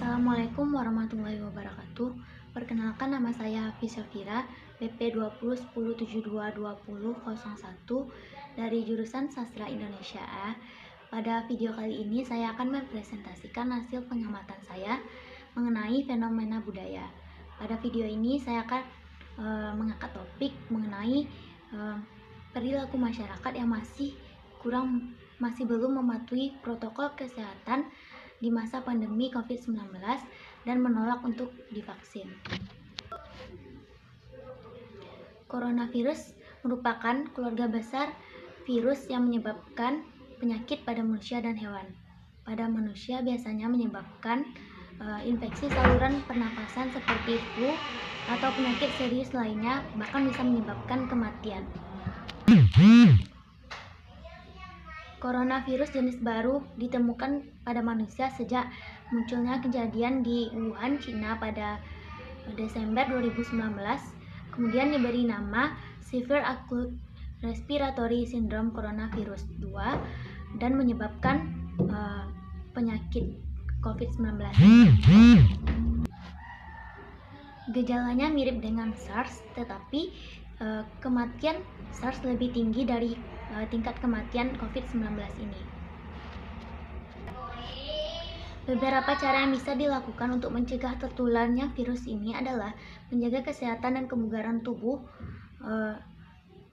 Assalamualaikum warahmatullahi wabarakatuh. Perkenalkan, nama saya Hafiz Syafira, BP 2010722001 dari jurusan Sastra Indonesia A. Pada video kali ini saya akan mempresentasikan hasil pengamatan saya mengenai fenomena budaya. Pada video ini saya akan mengangkat topik mengenai perilaku masyarakat yang masih belum mematuhi protokol kesehatan di masa pandemi COVID-19 dan menolak untuk divaksin. Coronavirus merupakan keluarga besar virus yang menyebabkan penyakit pada manusia dan hewan. Pada manusia biasanya menyebabkan infeksi saluran pernapasan seperti flu atau penyakit serius lainnya, bahkan bisa menyebabkan kematian. Coronavirus jenis baru ditemukan pada manusia sejak munculnya kejadian di Wuhan, Cina pada Desember 2019. Kemudian diberi nama Severe Acute Respiratory Syndrome Coronavirus 2 dan menyebabkan penyakit COVID-19. Gejalanya mirip dengan SARS, tetapi kematian SARS lebih tinggi dari tingkat kematian COVID-19 ini. Beberapa cara yang bisa dilakukan untuk mencegah tertularnya virus ini adalah menjaga kesehatan dan kebugaran tubuh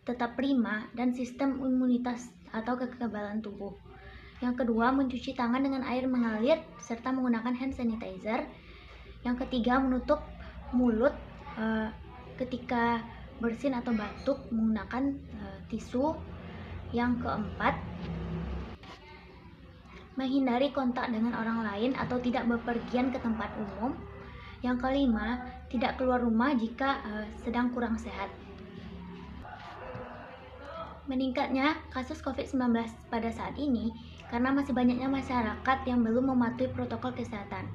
tetap prima dan sistem imunitas atau kekebalan tubuh. Yang kedua, mencuci tangan dengan air mengalir serta menggunakan hand sanitizer. Yang ketiga, menutup mulut ketika bersin atau batuk menggunakan tisu. Yang keempat, menghindari kontak dengan orang lain atau tidak bepergian ke tempat umum. Yang kelima, tidak keluar rumah jika sedang kurang sehat. Meningkatnya kasus COVID-19 pada saat ini karena masih banyaknya masyarakat yang belum mematuhi protokol kesehatan.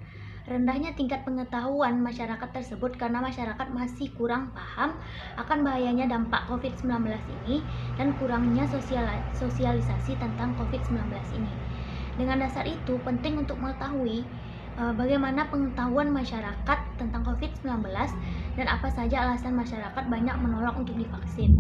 Rendahnya tingkat pengetahuan masyarakat tersebut karena masyarakat masih kurang paham akan bahayanya dampak COVID-19 ini dan kurangnya sosialisasi tentang COVID-19 ini. Dengan dasar itu, penting untuk mengetahui bagaimana pengetahuan masyarakat tentang COVID-19 dan apa saja alasan masyarakat banyak menolak untuk divaksin.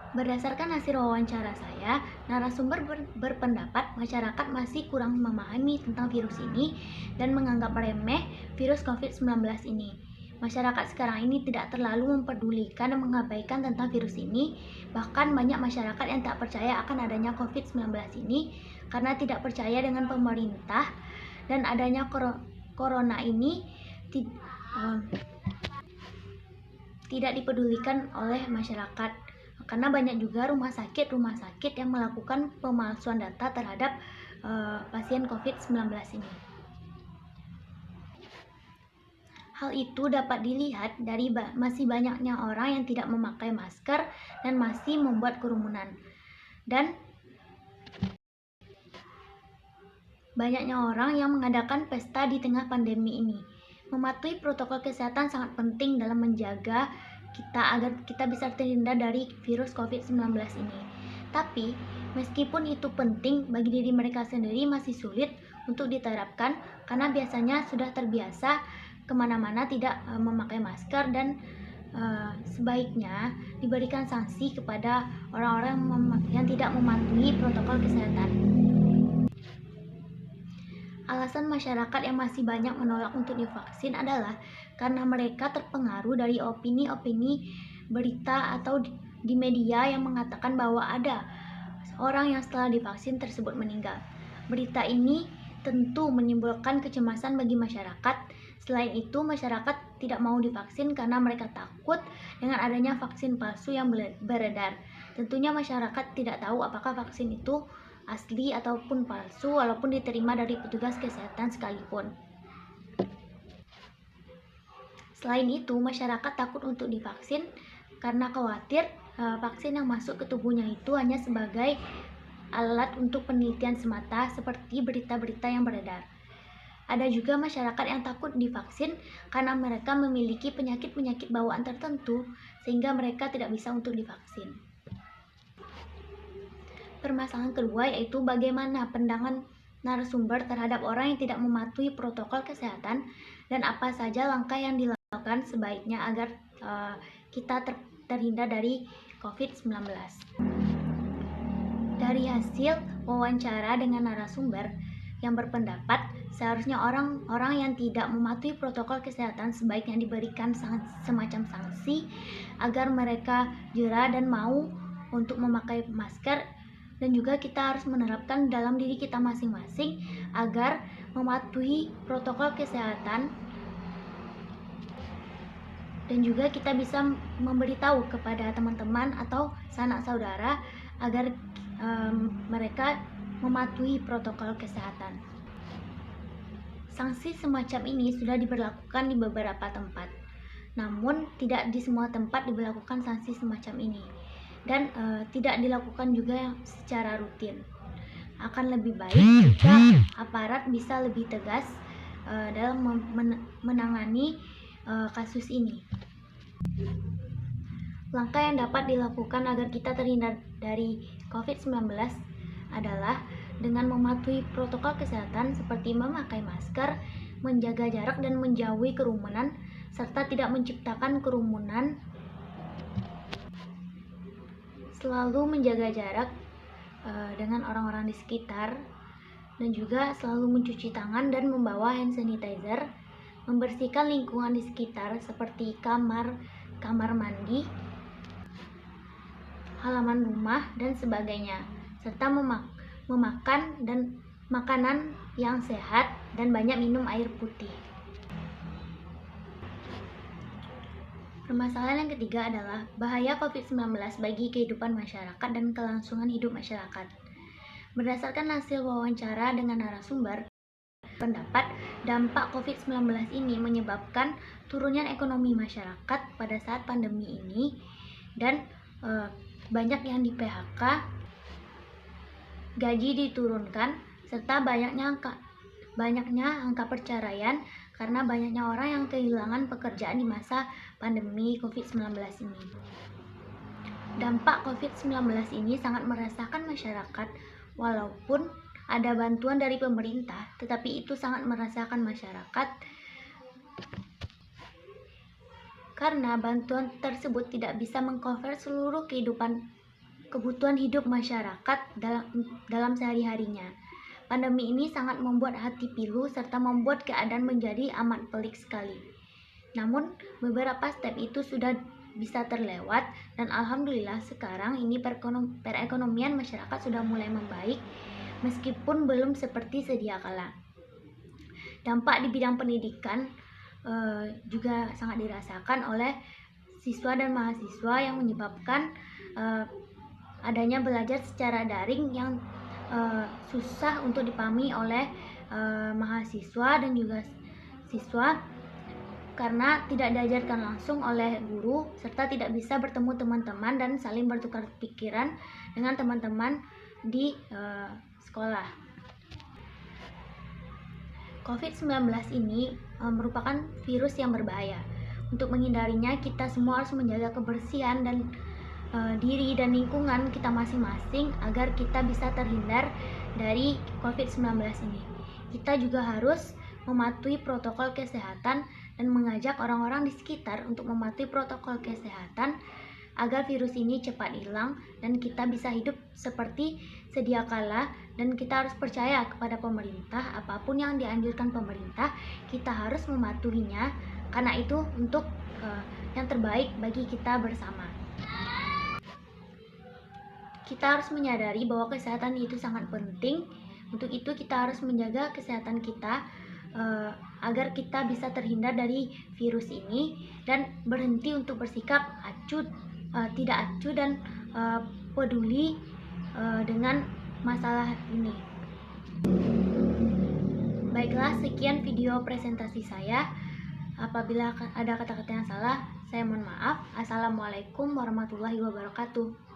Berdasarkan hasil wawancara saya, narasumber berpendapat masyarakat masih kurang memahami tentang virus ini dan menganggap remeh virus COVID-19 ini. Masyarakat sekarang ini tidak terlalu mempedulikan dan mengabaikan tentang virus ini. Bahkan banyak masyarakat yang tak percaya akan adanya COVID-19 ini karena tidak percaya dengan pemerintah dan adanya corona ini tidak dipedulikan oleh masyarakat. Karena banyak juga rumah sakit yang melakukan pemalsuan data terhadap pasien COVID-19 ini. Hal itu dapat dilihat dari masih banyaknya orang yang tidak memakai masker dan masih membuat kerumunan. Dan banyaknya orang yang mengadakan pesta di tengah pandemi ini. Mematuhi protokol kesehatan sangat penting dalam menjaga kita agar kita bisa terhindar dari virus COVID-19 ini. Tapi, meskipun itu penting, bagi diri mereka sendiri masih sulit untuk diterapkan karena biasanya sudah terbiasa kemana-mana tidak memakai masker dan sebaiknya diberikan sanksi kepada orang-orang yang tidak mematuhi protokol kesehatan. Alasan masyarakat yang masih banyak menolak untuk divaksin adalah karena mereka terpengaruh dari opini-opini berita atau di media yang mengatakan bahwa ada orang yang setelah divaksin tersebut meninggal. Berita ini tentu menimbulkan kecemasan bagi masyarakat. Selain itu, masyarakat tidak mau divaksin karena mereka takut dengan adanya vaksin palsu yang beredar. Tentunya masyarakat tidak tahu apakah vaksin itu asli ataupun palsu walaupun diterima dari petugas kesehatan sekalipun. Selain itu, masyarakat takut untuk divaksin karena khawatir vaksin yang masuk ke tubuhnya itu hanya sebagai alat untuk penelitian semata seperti berita-berita yang beredar. Ada juga masyarakat yang takut divaksin karena mereka memiliki penyakit-penyakit bawaan tertentu sehingga mereka tidak bisa untuk divaksin. Permasalahan kedua yaitu bagaimana pandangan narasumber terhadap orang yang tidak mematuhi protokol kesehatan dan apa saja langkah yang dilakukan sebaiknya agar kita terhindar dari COVID-19. Dari hasil wawancara dengan narasumber yang berpendapat seharusnya orang-orang yang tidak mematuhi protokol kesehatan sebaiknya diberikan semacam sanksi agar mereka jera dan mau untuk memakai masker, dan juga kita harus menerapkan dalam diri kita masing-masing agar mematuhi protokol kesehatan, dan juga kita bisa memberitahu kepada teman-teman atau sanak saudara agar mereka mematuhi protokol kesehatan. Sanksi semacam ini sudah diberlakukan di beberapa tempat, namun tidak di semua tempat diberlakukan sanksi semacam ini, dan tidak dilakukan juga secara rutin. Akan lebih baik jika aparat bisa lebih tegas dalam menangani kasus ini. Langkah yang dapat dilakukan agar kita terhindar dari COVID-19 adalah dengan mematuhi protokol kesehatan seperti memakai masker, menjaga jarak dan menjauhi kerumunan, serta tidak menciptakan kerumunan. Selalu menjaga jarak dengan orang-orang di sekitar, dan juga selalu mencuci tangan dan membawa hand sanitizer, membersihkan lingkungan di sekitar seperti kamar mandi, halaman rumah, dan sebagainya, serta memakan dan makanan yang sehat dan banyak minum air putih. Permasalahan yang ketiga adalah bahaya COVID-19 bagi kehidupan masyarakat dan kelangsungan hidup masyarakat. Berdasarkan hasil wawancara dengan narasumber, pendapat dampak COVID-19 ini menyebabkan turunnya ekonomi masyarakat pada saat pandemi ini, dan banyak yang di PHK, gaji diturunkan, serta banyaknya angka perceraian karena banyaknya orang yang kehilangan pekerjaan di masa pandemi COVID-19 ini. Dampak COVID-19 ini sangat merasakan masyarakat, walaupun ada bantuan dari pemerintah, tetapi itu sangat merasakan masyarakat karena bantuan tersebut tidak bisa mengcover seluruh kebutuhan hidup masyarakat dalam sehari-harinya. Pandemi ini sangat membuat hati pilu serta membuat keadaan menjadi amat pelik sekali. Namun, beberapa step itu sudah bisa terlewat, dan alhamdulillah sekarang ini perekonomian masyarakat sudah mulai membaik meskipun belum seperti sedia kala. Dampak di bidang pendidikan juga sangat dirasakan oleh siswa dan mahasiswa yang menyebabkan adanya belajar secara daring yang susah untuk dipahami oleh mahasiswa dan juga siswa karena tidak diajarkan langsung oleh guru, serta tidak bisa bertemu teman-teman dan saling bertukar pikiran dengan teman-teman di sekolah. COVID-19 ini merupakan virus yang berbahaya. Untuk menghindarinya, kita semua harus menjaga kebersihan dan diri dan lingkungan kita masing-masing agar kita bisa terhindar dari COVID-19 ini. Kita juga harus mematuhi protokol kesehatan dan mengajak orang-orang di sekitar untuk mematuhi protokol kesehatan agar virus ini cepat hilang dan kita bisa hidup seperti sedia kala. Dan kita harus percaya kepada pemerintah, apapun yang dianjurkan pemerintah kita harus mematuhinya, karena itu untuk yang terbaik bagi kita bersama. Kita harus menyadari bahwa kesehatan itu sangat penting. Untuk itu kita harus menjaga kesehatan kita agar kita bisa terhindar dari virus ini dan berhenti untuk bersikap tidak acuh dan peduli dengan masalah ini. Baiklah, sekian video presentasi saya. Apabila ada kata-kata yang salah, saya mohon maaf. Assalamualaikum warahmatullahi wabarakatuh.